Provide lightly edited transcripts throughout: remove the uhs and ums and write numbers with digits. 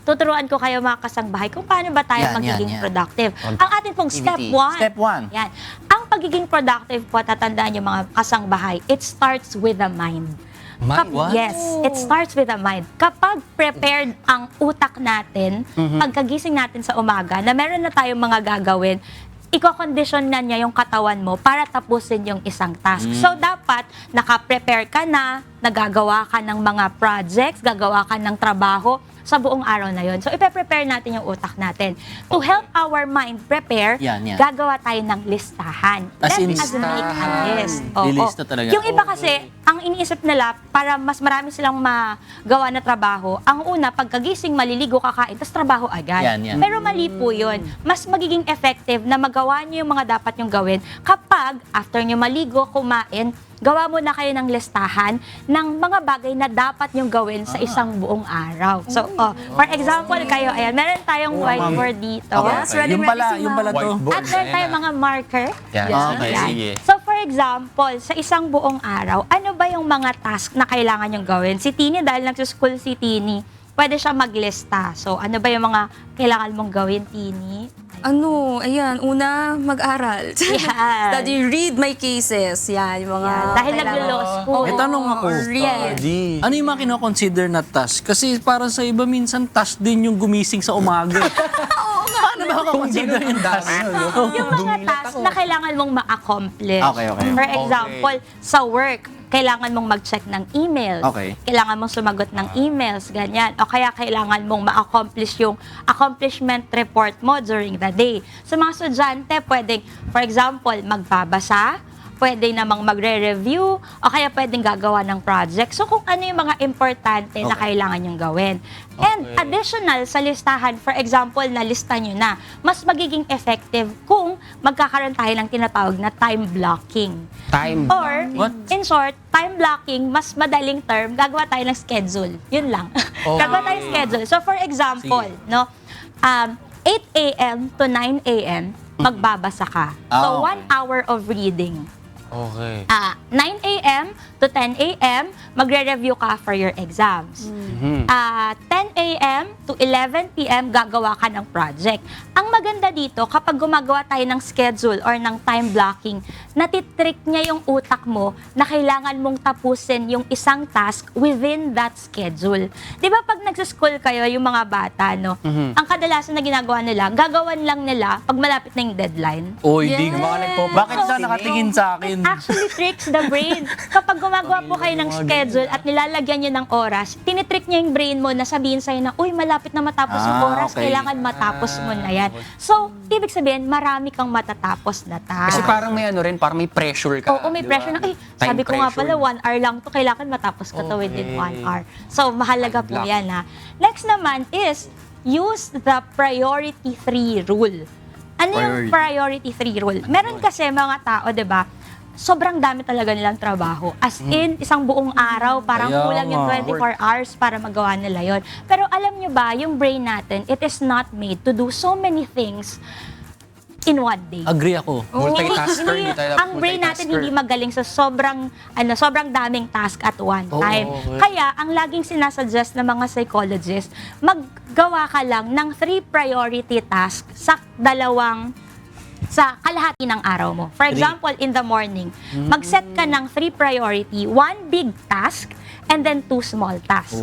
tuturuan ko kayo mga kasangbahay kung paano ba tayo magiging productive. Ang atin pong step 1. Step 1. Yan. Ang pagiging productive po, tatandaan niyo mga kasangbahay, it starts with the mind. Yes, it starts with the mind. Kapag prepared ang utak natin, pagkagising natin sa umaga, na meron na tayong mga gagawin, iko-condition na niya yung katawan mo para tapusin yung isang task. So, dapat naka-prepare ka na, nagagawa ka ng mga projects, gagawa ka ng trabaho sa buong araw na yon. So, ipe-prepare natin yung utak natin. To help our mind prepare, gagawa tayo ng listahan. As in, Let's make a list. Lilista talaga. Yung iba kasi, ang iniisip nila, para mas marami silang magawa na trabaho, ang una, pagkagising, maliligo, kakain, tapos trabaho agad. Pero mali po yun. Mas magiging effective na magawa nyo yung mga dapat nyong gawin kapag, after nyo maligo, kumain, gawa mo na kayo ng listahan ng mga bagay na dapat nyong gawin sa isang buong araw. So, for example, kayo, ayan, meron tayong whiteboard dito. Yung pala to. At meron tayong mga marker. Okay. So, for example, sa isang buong araw, ano ba yung mga task na kailangan nyong gawin? Si Tini, dahil nagsuschool si Tini, pwede siya maglista. So, ano ba yung mga kailangan mong gawin, Tini? Ayan, una, mag-aral. Study, read my cases. Yan, yung mga... Dahil naglo-law school. May tanong ako. Ano yung mga kinoconsider na task? Kasi parang sa iba minsan task din yung gumising sa umaga. Paano ba consider yung task? Yung mga task na kailangan mong ma-accomplish. Okay. For example, sa work, kailangan mong mag-check ng emails. Kailangan mong sumagot ng emails, ganyan. O kaya kailangan mong ma-accomplish yung accomplishment report mo during the day. Sa mga estudyante, pwedeng, for example, magbabasa, pwede namang magre-review, o kaya pwedeng gagawa ng project. So, kung ano yung mga importante na kailangan yung gawin. And additional sa listahan, for example, na lista nyo na, mas magiging effective kung magkakaroon tayo ng tinatawag na time blocking. Or, in short, time blocking, mas madaling term, gagawa tayo ng schedule. Yun lang. Gagawa tayo ng schedule. So, for example, 8 a.m. to 9 a.m., magbabasa ka. So, 1 hour of reading. 9 a.m. to 10 a.m., magre-review ka for your exams. 10 a.m. to 11 p.m., gagawa ka ng project. Ang maganda dito, kapag gumagawa tayo ng schedule or ng time blocking, natitrick niya yung utak mo na kailangan mong tapusin yung isang task within that schedule. Di ba pag nagsa-school kayo, yung mga bata, ang kadalasan na ginagawa nila, gagawan lang nila pag malapit na yung deadline. Hindi. Bakit ka nakatingin sa akin? It actually tricks the brain. Kapag gumagawa po kayo ng schedule at nilalagyan nyo ng oras, tinitrick niya yung brain mo na sabihin sa'yo na, uy, malapit na matapos yung oras, kailangan matapos mo na yan. So, ibig sabihin, marami kang matatapos na task. Kasi parang may parang may pressure ka. Oo, may pressure na, sabi ko nga pala, 1 hour lang to, kailangan matapos ko to within 1 hour. So, mahalaga po yan, ha. Next naman is, use the priority 3 rule. Ano yung priority 3 rule? Meron kasi mga tao, 'di ba? Sobrang dami talaga nilang trabaho. As in, isang buong araw, parang kulang yung 24 hours para magawa nila yon. Pero alam nyo ba, yung brain natin, it is not made to do so many things in one day. Agree ako. Multitasker. Ang brain natin hindi magaling sa sobrang daming task at one time. Kaya, ang laging sinasuggest ng mga psychologists, maggawa ka lang ng 3 priority tasks sa kalahati ng araw mo. For example, in the morning, mag-set ka ng 3 priority, 1 big task, and then 2 small tasks.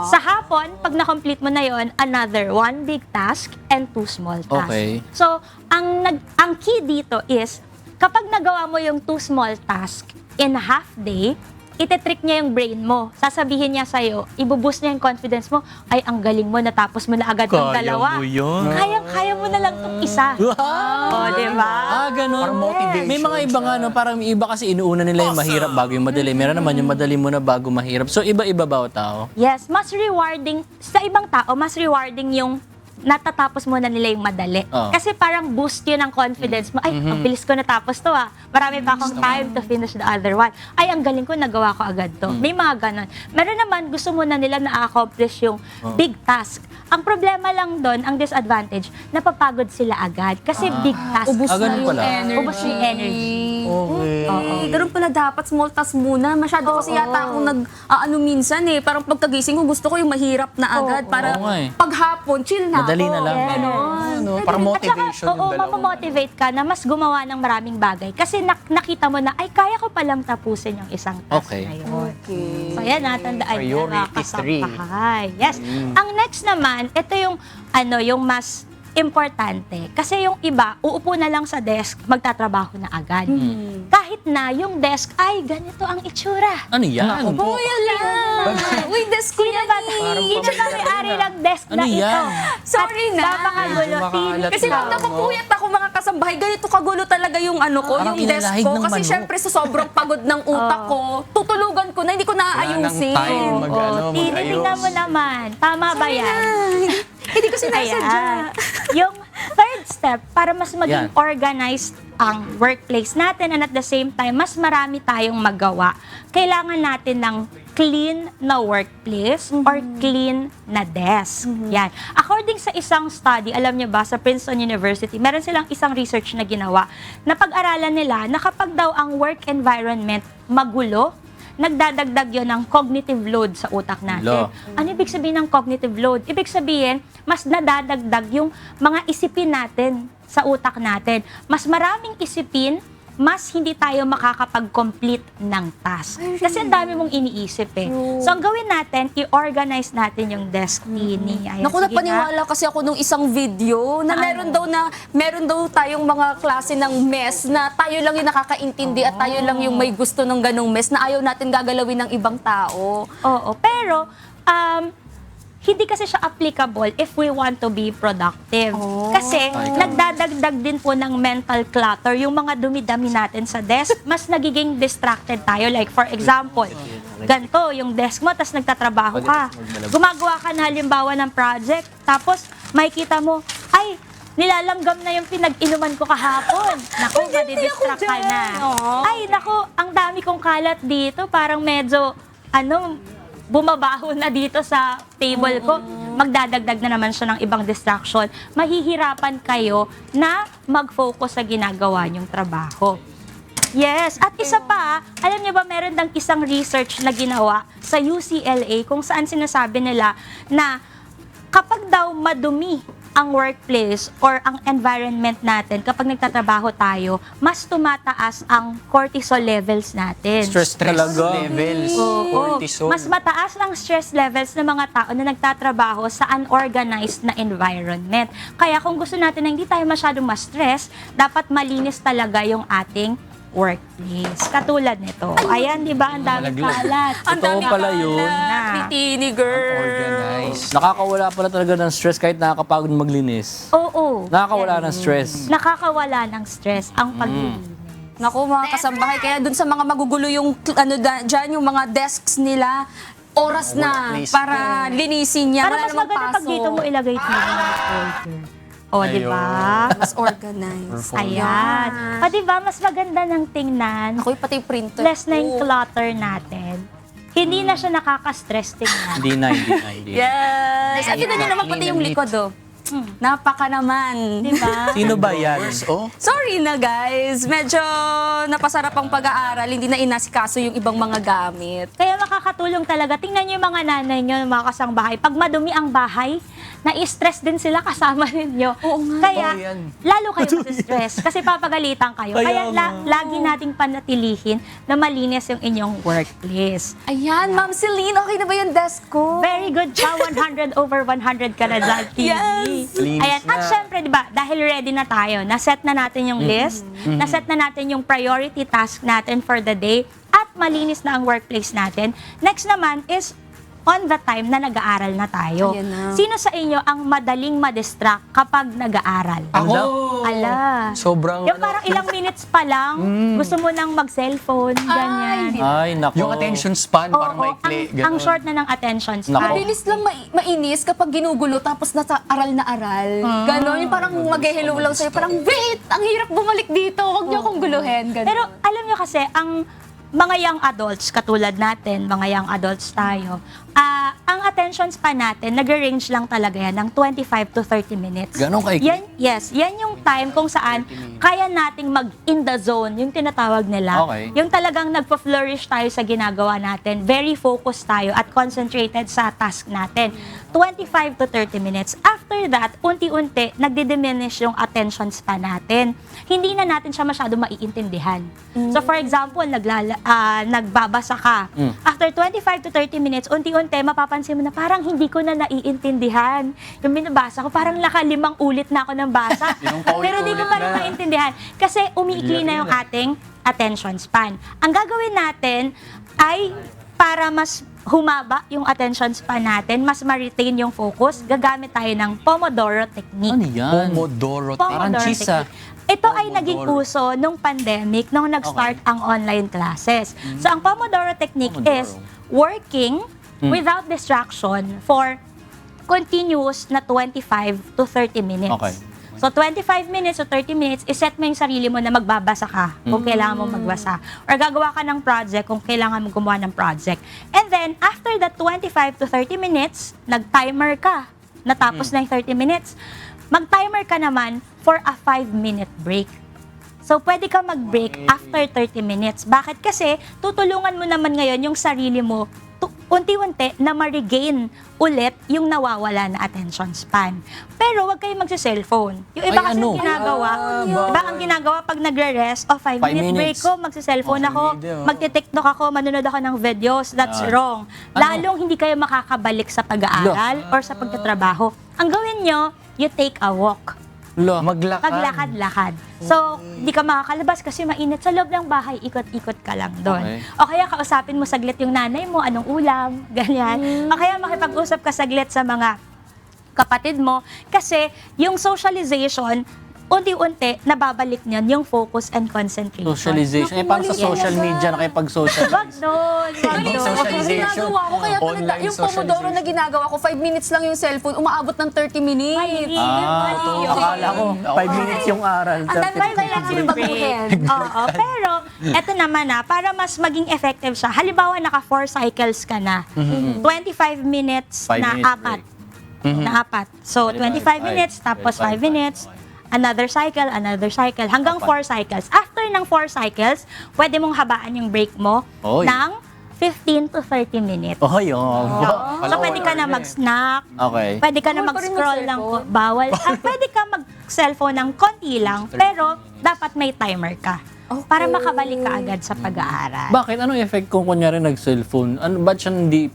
Sa hapon, pag na-complete mo na yon, another 1 big task and 2 small tasks. So, ang key dito is, kapag nagawa mo yung 2 small tasks in a half day, ititrick niya yung brain mo. Sasabihin niya sa'yo, ibuboost niya yung confidence mo, ay, ang galing mo, natapos mo na agad yung dalawa. Kaya mo na lang itong isa. Diba? Ganun. May mga iba nga, parang iba kasi inuuna nila yung mahirap bago yung madali. Meron naman yung madali muna bago mahirap. So, iba-iba ba o tao? Yes, mas rewarding, sa ibang tao, mas rewarding yung natatapos mo na nila yung madali. Kasi parang boost yun ang confidence mo. Ay, ang bilis ko natapos to Marami pa akong time to finish the other one. Ay, ang galing ko, nagawa ko agad to. May mga ganon. Meron naman, gusto mo na nila na-accomplish yung big task. Ang problema lang doon, ang disadvantage, napapagod sila agad. Kasi big task. Ubus na yung energy. Okay. Ganun pala dapat, small task muna. Masyado kasi yata akong minsan parang pagkagising ko, gusto ko yung mahirap na agad. Para Oo nga eh. paghapon, chill na Madali ako. na lang. Ganon. Ano, para motivation yung dalawa. mamomotivate ka na mas gumawa ng maraming bagay. Kasi nakita mo na, ay, kaya ko palang tapusin yung isang task Okay. na yun. Okay. So, yan, natandaan nyo mga Priority three. kasambahay. Yes. Ang next naman, ito yung mas importante. Kasi yung iba, uupo na lang sa desk, magtatrabaho na agad. Kahit na yung desk, ay, ganito ang itsura. Ano yan? Oh, yan lang. Uy, desk ko yan Sino ba may-ari ng desk Ano na ito? yan? Sorry na. Napakagulo. Makalat Kasi pag lang, napapuyat ako mga kasambahay, ganito kagulo talaga yung Parang yung desk kinalahig ko. ng Kasi manok. syempre sa sobrang pagod ng utak ko, tutulugan ko na, hindi ko Wala nang naaayusin. time Tingnan mag-ayos. mo naman. Tama ba yan? Hindi ko sinasadya. Ayan. Yung third step, para mas maging Yan. organized ang workplace natin and at the same time, mas marami tayong magawa. Kailangan natin ng clean na workplace or clean na desk. Yan. According sa isang study, alam niyo ba, sa Princeton University, meron silang isang research na ginawa na pag-aralan nila na kapag daw ang work environment magulo, nagdadagdag yun ng cognitive load sa utak natin. Lo. Ano ibig sabihin ng cognitive load? Ibig sabihin, mas nadadagdag yung mga isipin natin sa utak natin. Mas maraming isipin, mas hindi tayo makakapag-complete ng task. Kasi ang dami mong iniisip eh. So, ang gawin natin, i-organize natin yung desk, Tini. Ayan, Naku, sige napaniwala kasi ako nung isang video na meron daw tayong mga klase ng mess na tayo lang yung nakakaintindi at tayo lang yung may gusto ng ganong mess na ayaw natin gagalawin ng ibang tao. Oo, pero hindi kasi siya applicable if we want to be productive. Kasi nagdadagdag din po ng mental clutter yung mga dumi-dami natin sa desk. Mas nagiging distracted tayo. Like for example, ganito yung desk mo, tapos nagtatrabaho ka. Gumagawa ka na halimbawa ng project, tapos makikita mo, ay, nilalanggam na yung pinag-inuman ko kahapon. Naku, madidistract ka na. Ay, naku, ang dami kong kalat dito. Parang medyo, bumabaho na dito sa table ko, magdadagdag na naman siya ng ibang distraction. Mahihirapan kayo na mag-focus sa ginagawa niyong trabaho. Yes, at isa pa, alam niyo ba meron dang isang research na ginawa sa UCLA kung saan sinasabi nila na kapag daw madumi ang workplace or ang environment natin, kapag nagtatrabaho tayo, mas tumataas ang cortisol levels natin. Stress talaga. levels, Oo. cortisol. Mas mataas ang stress levels ng mga tao na nagtatrabaho sa unorganized na environment. Kaya kung gusto natin na hindi tayo masyadong ma-stress, dapat malinis talaga yung ating workplace. Katulad nito. Ayan, di ba? Ang daming Malaglag. kalat. Ang Totoo dami pala yun. Titini girl. Organized. Nakakawala pala talaga ng stress kahit nakakapagod maglinis. Oo. Nakakawala ng stress. Nakakawala ng stress ang paglilinis. Naku, mga kasambahay, kaya dun sa mga magugulo yung dyan, yung mga desks nila, oras na Workplace. para linisin niya. Para Wala mas namang maganda pag pasok. dito mo ilagay ito yung folder. O, di ba? Mas organized. Ayan. O, di ba? Mas maganda ng tingnan. Ako yung pati yung printer. Less na yung clutter natin. Hindi na siya nakaka-stress tingnan. Hindi na. Yes! At tignan niyo naman pati yung likod, oh. Napaka naman. Di ba? Sino ba yan? Oh, Sorry na guys, medyo napasarap ang pag-aaral, hindi na inasikaso yung ibang mga gamit. Kaya makakatulong talaga. Tingnan niyo yung mga nanay niyo, mga kasangbahay. Pag madumi ang bahay, na-stress din sila kasama ninyo. Oo nga. Kaya, Oo, yan. lalo kayo stress kasi papagalitan kayo. Kaya lagi nating panatilihin na malinis yung inyong workplace. Ayan, Ma'am Celine, okay na ba yung desk ko? Very good siya. 100 over 100 ka na dyan, TV. Yes. Linis Ayan. At na. syempre, di ba, dahil ready na tayo, naset na natin yung list, naset na natin yung priority task natin for the day, at malinis na ang workplace natin. Next naman is on the time na nag-aaral na tayo. Ayan na. Sino sa inyo ang madaling ma-distract kapag nag-aaral? Ako? Ala. Sobrang Yung parang ilang minutes pa lang, gusto mo nang mag-cellphone, ganyan. Ay, nako. Yung attention span, parang maikli. ang short na ng attention span. Nako. Mabilis lang mainis kapag ginugulo tapos nasa aral na aral. Ganon, yung parang mag-hello lang sa'yo. Parang, wait, ang hirap bumalik dito. Huwag niyo akong guluhin. Ganon. Pero alam nyo kasi, ang mga young adults, katulad natin, mga young adults tayo, ang attention span natin, nag-range lang talaga yan ng 25 to 30 minutes. Ganon kaikli? Yan yung time kung saan kaya nating mag-in the zone, yung tinatawag nila. Okay. Yung talagang nagpa-flourish tayo sa ginagawa natin, very focused tayo at concentrated sa task natin. 25 to 30 minutes. After that, unti-unti, nagdi-diminish yung attention span natin. Hindi na natin siya masyado maiintindihan. So for example, nagbabasa ka. After 25 to 30 minutes, unti-unti, mapapansin mo na parang hindi ko na naiintindihan. Yung binabasa ko, parang naka-5 ulit na ako ng basa. Pero hindi ko pa rin maintindihan. Kasi umiikli na yung ating attention span. Ang gagawin natin ay para mas humaba yung attention span natin, mas ma-retain yung focus, gagamit tayo ng Pomodoro technique. Ano yan? Pomodoro. Parang Pomodoro cheese, ah. technique. Ito ay naging uso nung pandemic, nung nag-start ang online classes. So, ang Pomodoro technique is working without distraction for continuous na 25 to 30 minutes. Okay. So, 25 minutes to 30 minutes, iset mo yung sarili mo na magbabasa ka kung kailangan mo magbasa. Or gagawa ka ng project kung kailangan mo gumawa ng project. And then, after that 25 to 30 minutes, nag-timer ka. Natapos na yung 30 minutes. Mag-timer ka naman for a 5-minute break. So, pwede ka mag-break after 30 minutes. Bakit? Kasi, tutulungan mo naman ngayon yung sarili mo unti-unti na ma-regain ulit yung nawawala na attention span. Pero wag kayong magsi-cellphone. Yung iba kasi ginagawa, diba ang ginagawa pag nagre-rest, 5-minute break ko, magsi-cellphone ako, magti-tiktok ako, manonood ako ng videos. That's wrong. Lalong hindi kayo makakabalik sa pag-aaral or sa pagtatrabaho. Ang gawin nyo, you take a walk. Maglakad. Maglakad-lakad. So, di ka makakalabas kasi mainit sa loob ng bahay, ikot-ikot ka lang doon. Okay. O kaya kausapin mo saglit yung nanay mo, anong ulam, ganyan. O kaya makipag-usap ka saglit sa mga kapatid mo kasi yung socialization, unti-unti, nababalik niyan yung focus and concentration. Socialization. Parang sa social media, nakipag-social. Wag doon, wag Hindi, doon. socialization. Ginagawa ko, kaya talaga, Online yung Pomodoro na ginagawa ko, 5 minutes lang yung cellphone, umaabot ng 30 minutes. Akala ko, 5 minutes yung aral. Ang dami ko kailangan yung baguhin. Oo, pero eto naman para mas maging effective siya. Halimbawa, naka 4 cycles ka na. 25 minutes 5 na minutes apat. break. Na apat. So, 25 minutes, tapos 5 minutes, another cycle, hanggang 4 cycles. After ng 4 cycles, pwede mong habaan yung break mo Oy. ng 15 to 30 minutes. Oh, yun. So, pwede ka na mag-snack, Okay. pwede ka na Bawal pa rin mag-scroll ng mag-cellphone? bawal. Pwede ka mag-cellphone ng konti lang, pero dapat may timer ka. Para makabalik ka agad sa pag-aaral. Bakit? Anong effect kung kunyari nag-cellphone? Ba't siya hindi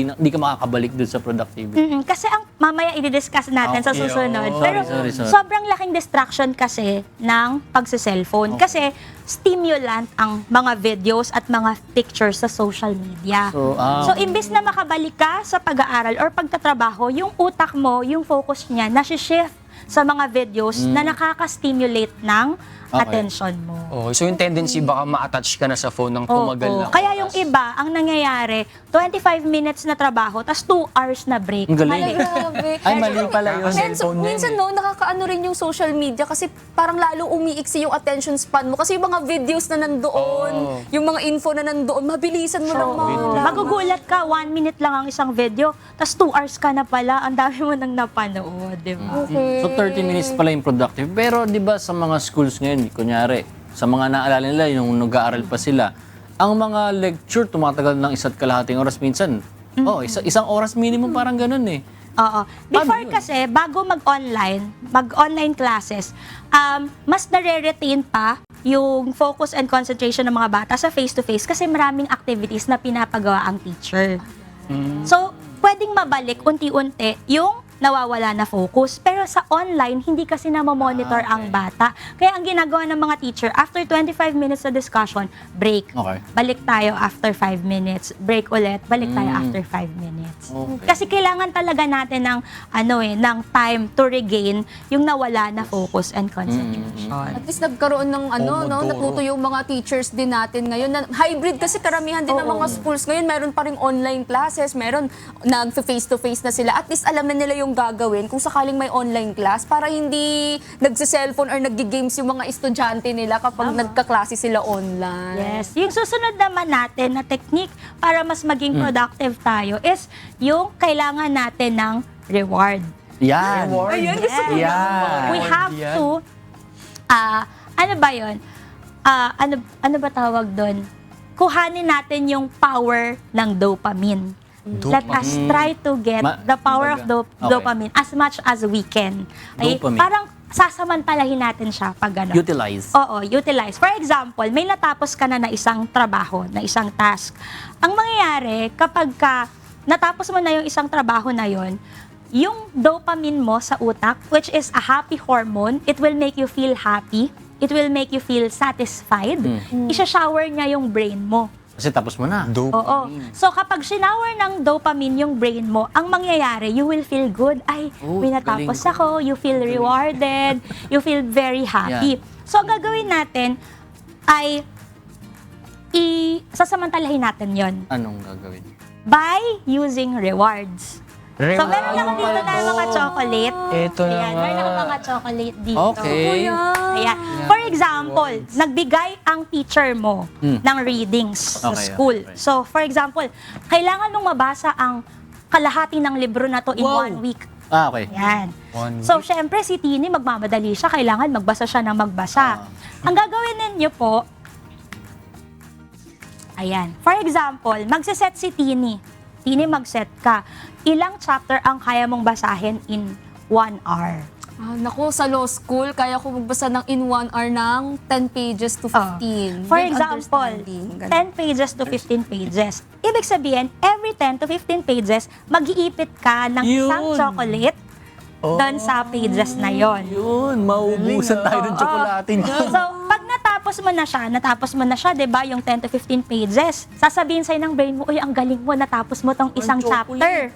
ka makakabalik dun sa productivity? Kasi ang mamaya i-discuss natin sa Okay. susunod. Oh. Pero Sorry. sobrang laking distraction kasi ng pagse-cellphone. Kasi stimulant ang mga videos at mga pictures sa social media. So, Imbis na makabalik ka sa pag-aaral or pagtatrabaho, yung utak mo, yung focus niya, nasi-shift sa mga videos na nakaka-stimulate ng attention mo. Oh, so yung tendency baka ma-attach ka na sa phone ng tumagal na. Kaya yung iba, ang nangyayari, 25 minutes na trabaho, tas 2 hours na break. Ang galing. Ay, grabe. Ay, mali pala yun. Minsan no, nakakaano rin yung social media kasi parang lalo umiiksi yung attention span mo. Kasi yung mga videos na nandoon, yung mga info na nandoon, mabilisan mo lang Magugulat ka, 1 minute lang ang isang video, tas 2 hours ka na pala, ang dami mo nang napanood, di ba? So 30 minutes pala yung productive. Pero 'di ba sa mga schools ngayon, kunyari, sa mga naalala nila yung nag-aaral pa sila, ang mga lecture tumatagal ng 1.5 oras minsan. Isang oras minimum parang ganun eh. Oo. Before yun? kasi, bago mag-online classes, mas nare-retain pa yung focus and concentration ng mga bata sa face-to-face kasi maraming activities na pinapagawa ang teacher. So, pwedeng mabalik unti-unti yung nawawala na focus. Pero sa online, hindi kasi na-monitor ang bata. Kaya ang ginagawa ng mga teacher, after 25 minutes na discussion, break. Okay. Balik tayo after 5 minutes. Break ulit. Balik tayo after 5 minutes. Okay. Kasi kailangan talaga natin ng ng time to regain yung nawala na focus and concentration. At least nagkaroon ng natuto yung mga teachers din natin ngayon. Hybrid kasi karamihan din ng mga schools ngayon. Meron pa rin online classes, meron nag-face-to-face na sila. At least alam na nila yung yung gagawin kung sakaling may online class para hindi nagse-cellphone or naggi-games yung mga estudyante nila kapag nagkaklase sila online. Yes. Yung susunod naman natin na technique para mas maging productive tayo is yung kailangan natin ng reward. Yan. Ayun, gusto ko. Yan. We have to, ano ba yun? Ano ba tawag doon? Kuhanin natin yung power ng dopamine. Let us try to get the power of Okay. dopamine as much as we can. Ay, Dopamine. parang sasamantalahin natin siya pag gano'n. Utilize. Oo, utilize. For example, may natapos ka na isang trabaho, na isang task. Ang mangyayari, kapag natapos mo na yung isang trabaho na yon, yung dopamine mo sa utak, which is a happy hormone, it will make you feel happy, it will make you feel satisfied. Isa-shower niya yung brain mo. Kasi tapos mo na. Oo. So kapag shower ng dopamine yung brain mo, ang mangyayari, you will feel good. Ay, Oh, may natapos galing. ako. You feel rewarded. You feel very happy. So ang gagawin natin ay sasamantalahin natin yon Anong gagawin? by using rewards. So meron ako dito na mga chocolate. Ito na Ayan, nga. meron ako mga chocolate dito. Okay. Ayan. For example, nagbigay ang teacher mo ng readings sa Okay, school. okay. So, for example, kailangan mong mabasa ang kalahati ng libro na to in Wow. 1 week. Okay. Yan. One So, syempre, si Tini, magmamadali siya. Kailangan magbasa siya ng magbasa. Ang gagawin ninyo po, ayan. For example, magsiset si Tini. Tini, mag-set ka. Ilang chapter ang kaya mong basahin in 1 hour? Naku, sa law school, kaya ko magbasa ng in 1 hour ng 10 pages to 15. For With example, understanding. Ganun. 10 pages to 15 pages. Ibig sabihin, every 10 to 15 pages, mag-iipit ka ng isang Yun. chocolate doon sa pages na yon. Yun, maubusan tayo ng tsokolate niyan. So, pag natapos mo na siya, 'di ba, yung 10 to 15 pages, sasabihin sa'yo ng brain mo, uy, ang galing mo, natapos mo tong isang chapter.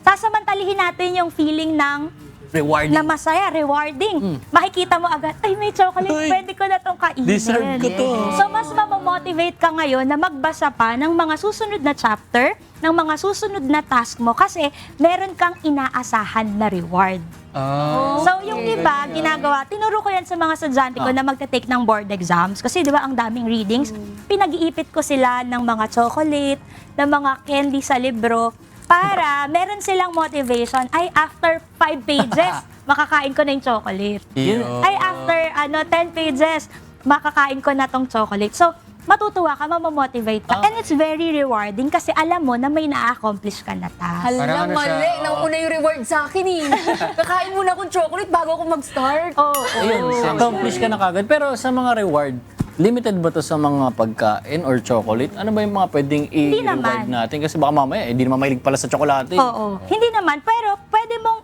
Sasamantalihin natin yung feeling ng Rewarding. na masaya, rewarding. Makikita mo agad, ay, may chocolate, Uy, pwede ko na tong kainin. deserve ko to. So, mas mamomotivate ka ngayon na magbasa pa ng mga susunod na chapter, ng mga susunod na task mo kasi meron kang inaasahan na reward. So, yung iba, ginagawa, tinuro ko yan sa mga estudyante ko na magte-take ng board exams. Kasi di ba, ang daming readings, pinag-iipit ko sila ng mga chocolate, ng mga candy sa libro, para meron silang motivation, ay after 5 pages, makakain ko na yung chocolate. Ay after 10 pages, makakain ko na tong chocolate. So, matutuwa ka, mamamotivate ka. And it's very rewarding kasi alam mo na may na-accomplish ka na task. Hala, Parang ano siya, mali. Nauna yung reward sa akin eh. Kakain muna akong chocolate bago ako mag-start. Ayun, accomplish ka na kagad. Pero sa mga reward, limited ba to sa mga pagkain or chocolate? Ano ba yung mga pwedeng i-reward naman. natin? Kasi baka mamaya, hindi naman mahilig pala sa tsokolate. Oo. Hindi naman, pero pwede mong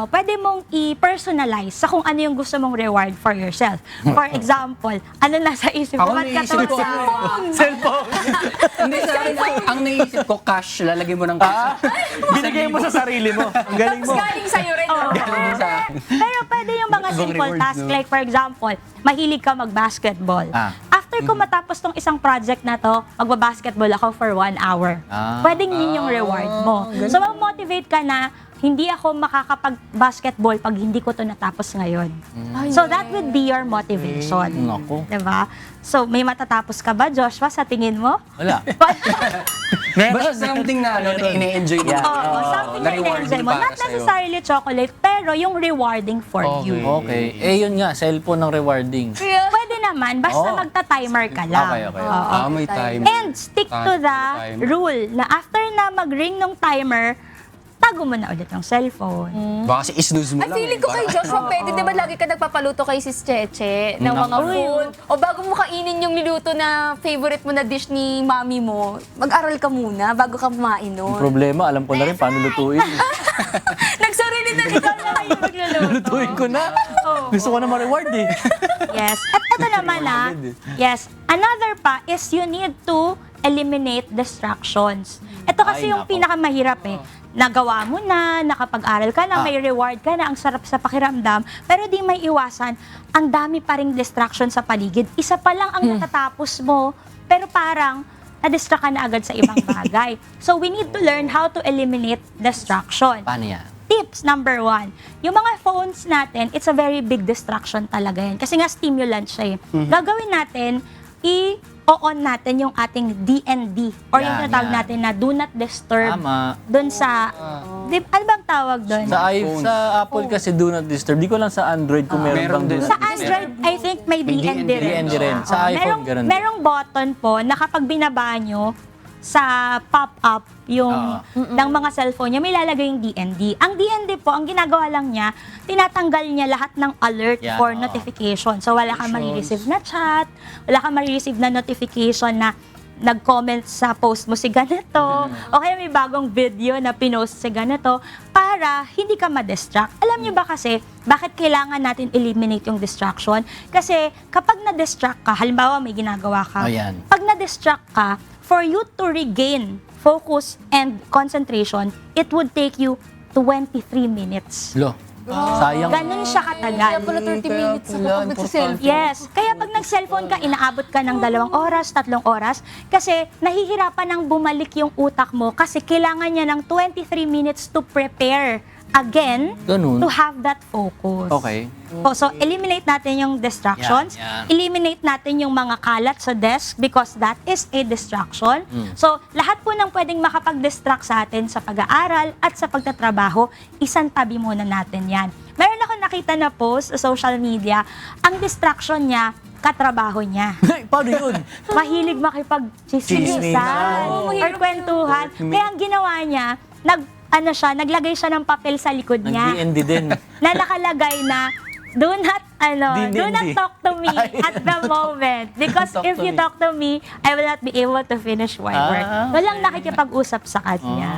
pwede mong i-personalize sa kung ano yung gusto mong reward for yourself. For example, ano nasa isip mo? Ako Ba't ka naisip ko, tumawa? Cellphone! Hindi sa akin, ang naisip ko, cash. Lalagay mo ng cash. Binigay mo sa sarili mo. Ang galing mo. Galing sa'yo rin. no? Galing sa akin. Pero pwede yung mga Ibang simple rewards, tasks. no? Like for example, mahilig ka mag-basketball. After ko matapos tong isang project na to, magbabasketball ako for 1 hour. Pwedeng yun yung reward mo. So, mag-motivate ka na, hindi ako makakapag-basketball pag hindi ko to natapos ngayon. So, that would be your motivation. Naku. Diba? So, may matatapos ka ba, Joshua, sa tingin mo? Wala. Basta something na ine-enjoy mo. Oo, something na rewarding in-enjoy mo. para Not sa'yo. necessarily chocolate, pero yung rewarding for you. Okay. Yun nga, cellphone ng rewarding. Pwede naman, basta Oh. magta-timer ka lang. Okay. Oo. May time. And stick to the rule na after na mag-ring ng timer, tago mo na ulit yung cellphone. Baka si snooze mo Ay, lang. feeling ko kay Joshua, pwede, di ba lagi ka nagpapaluto kay Sis Cheche ng mga food? O bago mo kainin yung niluto na favorite mo na dish ni mami mo, mag-aral ka muna bago ka kumain Ang nun. problema, alam ko na rin paano lutuin. Nagsarili na ikaw na kayo magluluto. Lutuin ko na. Gusto ko na ma-reward eh. Yes. At ito naman yes, another pa is you need to eliminate distractions. Ito kasi Ay, yung nako. pinakamahirap eh. Nagawa mo na, nakapag-aral ka na, may reward ka na, ang sarap sa pakiramdam, pero di may iwasan, ang dami pa ring distraction sa paligid. Isa pa lang ang natatapos mo, pero parang na-distract ka na agad sa ibang bagay. So, we need to learn how to eliminate distraction. Paano yan? Tips number 1, yung mga phones natin, it's a very big distraction talaga yan. Kasi nga stimulant siya eh. Gagawin natin, i-on natin yung ating DND or yung Yan, tinatawag yan. natin na do not disturb Tama. dun sa, ano bang tawag dun? Sa Apple kasi do not disturb. Di ko lang sa Android kung meron Meron bang do din. not Sa disturb. Android, I think may DND rin. DND rin. Sa iPhone, ganun din. Merong button po na kapag binaba nyo sa pop-up yung ng mga cellphone niya, may lalagay yung DND. Ang DND po, ang ginagawa lang niya, tinatanggal niya lahat ng alert Yan, for oo. notification. So, wala kang marireceive na chat, wala kang marireceive na notification na nag-comment sa post mo si ganito, o kaya may bagong video na pinost si ganito, para hindi ka ma-distract. Alam niyo ba kasi, bakit kailangan natin eliminate yung distraction? Kasi kapag na-distract ka, halimbawa may ginagawa ka, Ayan. pag na-distract ka, for you to regain focus and concentration, it would take you 23 minutes. Lo, sayang. Ganun siya katagal. Kaya pala 30 minutes ako pag nagsiselfie. Yes. Kaya pag nag-cellphone ka, inaabot ka ng 2 oras, 3 oras, kasi nahihirapan ng bumalik yung utak mo kasi kailangan niya ng 23 minutes to prepare again Ganun. to have that focus. Okay. So, eliminate natin yung distractions. Yan, yan. Eliminate natin yung mga kalat sa desk because that is a distraction. So, lahat po ng pwedeng makapag-distract sa atin sa pag-aaral at sa pagtatrabaho, isantabi muna natin yan. Meron ako nakita na post sa social media, ang distraction niya, katrabaho niya. Paano yun? Mahilig makipag-chismisan or kwentuhan. Kaya ang ginawa niya, naglagay siya ng papel sa likod niya Nag-DND din. na nakalagay na do not DND. talk to me at the moment because Talk if to you me. talk to me I will not be able to finish my work. Walang nakikipag-usap sa kanya.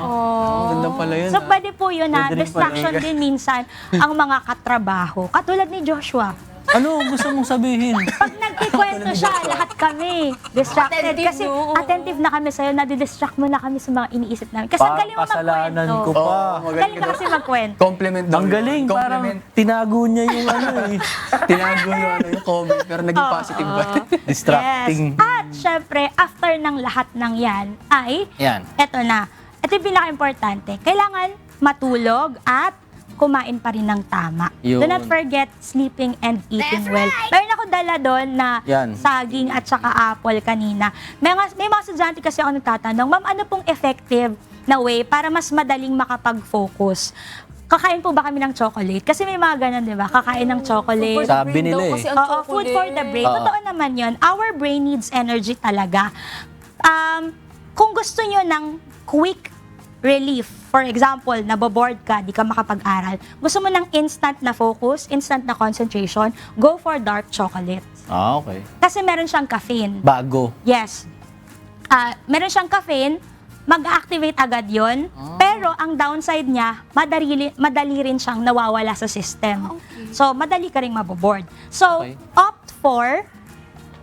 Ganda pala yun. So pwede po yun na Pwede rin distraction pala. din minsan ang mga katrabaho. Katulad ni Joshua. Ano gusto mong sabihin? Pag nagkikwento siya, lahat kami distracted. Attentive, Kasi no? attentive na kami sa'yo, nadidistract mo na kami sa mga iniisip namin. Kasi ang galing mo Kasalanan magkwento. ko pa. Ang galing ka kasi magkwento. Compliment daw Ang yun. galing, parang Compliment. tinago niya yung ano eh. Tinago yung comment, pero naging positive ba? Distracting. Yes. At syempre, after ng lahat ng yan, ay, Yan. eto na. Ito yung pinaka-importante. Kailangan matulog at kumain pa rin ng tama. Yun. Do not forget sleeping and eating well. Meron ako dala doon na Yan. saging at saka apple kanina. May mga estudyante kasi ako nagtatanong, ma'am, ano pong effective na way para mas madaling makapag-focus? Kakain po ba kami ng chocolate? Kasi may mga ganun, di ba? Kakain ng chocolate. Sabi nila eh. Kasi ang Oo, food for the brain. Oo. Totoo naman yun. Our brain needs energy talaga. Kung gusto nyo ng quick relief, for example, naboboard ka, di ka makapag-aral, gusto mo ng instant na focus, instant na concentration, go for dark chocolate. Okay. Kasi meron siyang caffeine. Bago. Yes. Meron siyang caffeine, mag-activate agad yon. Pero ang downside niya, madali rin siyang nawawala sa system. So, madali ka rin maboboard. So, Okay. opt for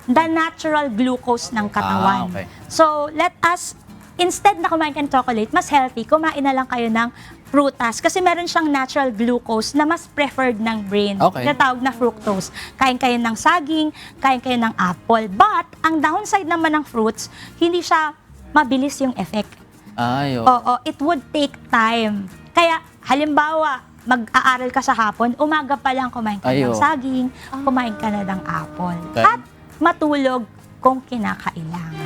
the natural glucose ng katawan. Okay. So, let us, instead na kumain ka ng chocolate, mas healthy, kumain na lang kayo ng prutas. Kasi meron siyang natural glucose na mas preferred ng brain. Okay. Na tawag na fructose. Kain kayo ng saging, kain kayo ng apple. But, ang downside naman ng fruits, hindi siya mabilis yung effect. Ayo. Oo, it would take time. Kaya, halimbawa, mag-aaral ka sa hapon, umaga pa lang kumain ka ng Ayo. saging, kumain ka na ng apple. Okay. At matulog kung kinakailangan.